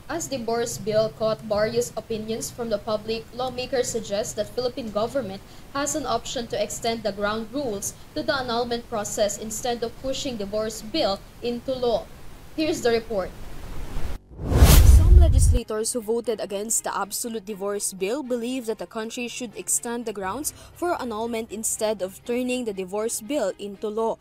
As the divorce bill caught various opinions from the public, lawmakers suggest that Philippine government has an option to extend the ground rules to the annulment process instead of pushing divorce bill into law. Here's the report. Some legislators who voted against the absolute divorce bill believe that the country should extend the grounds for annulment instead of turning the divorce bill into law.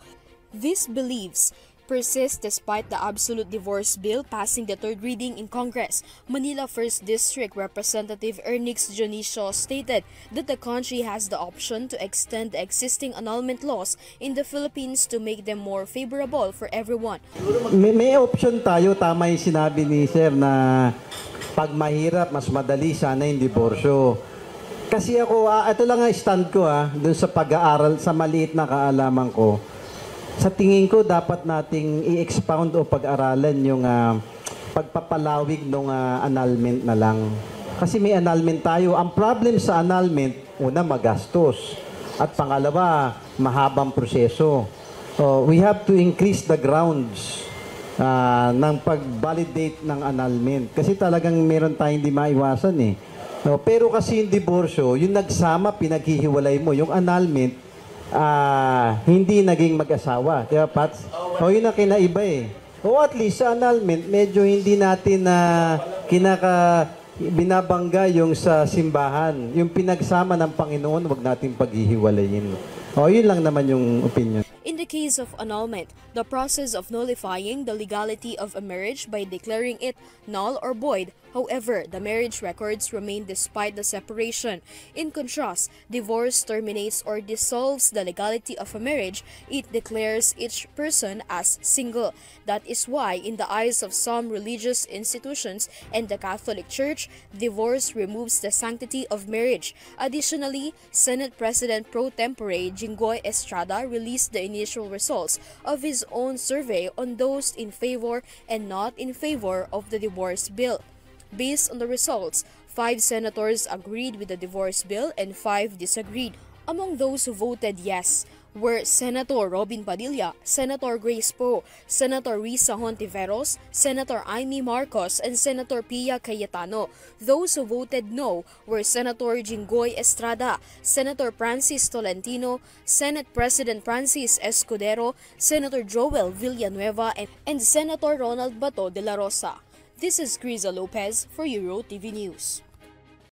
These beliefs persist despite the absolute divorce bill passing the third reading in Congress. Manila 1st District Representative Ernix Dionisio stated that the country has the option to extend the existing annulment laws in the Philippines to make them more favorable for everyone. May option tayo, tama yung sinabi ni Sir na pag mahirap, mas madali sana yung diborsyo. Kasi ako, ito lang ang stand ko dun sa pag-aaral, sa maliit na kaalaman ko. Sa tingin ko, dapat nating i-expound o pag-aralan yung pagpapalawig ng annulment na lang. Kasi may annulment tayo. Ang problem sa annulment, una, magastos. At pangalawa, mahabang proseso. We have to increase the grounds ng pag-validate ng annulment. Kasi talagang meron tayong hindi maiwasan eh. Pero kasi yung diborsyo, yung nagsama, pinaghihiwalay mo. Yung annulment, hindi naging mag-asawa. Diba, Pats? Yun ang kinaiba eh. O at least sa annulment, medyo hindi natin binabangga yung sa simbahan. Yung pinagsama ng Panginoon, wag natin paghihiwalayin. Yun lang naman yung opinion. In the case of annulment, the process of nullifying the legality of a marriage by declaring it null or void. However, the marriage records remain despite the separation. In contrast, divorce terminates or dissolves the legality of a marriage. It declares each person as single. That is why, in the eyes of some religious institutions and the Catholic Church, divorce removes the sanctity of marriage. Additionally, Senate President pro tempore Jinggoy Estrada released the initial results of his own survey on those in favor and not in favor of the divorce bill. Based on the results, 5 senators agreed with the divorce bill and 5 disagreed. Among those who voted yes were Senator Robin Padilla, Senator Grace Poe, Senator Risa Hontiveros, Senator Amy Marcos, and Senator Pia Cayetano. Those who voted no were Senator Jinggoy Estrada, Senator Francis Tolentino, Senate President Francis Escudero, Senator Joel Villanueva, and Senator Ronald Bato de la Rosa. This is Criza Lopez for Euro TV News.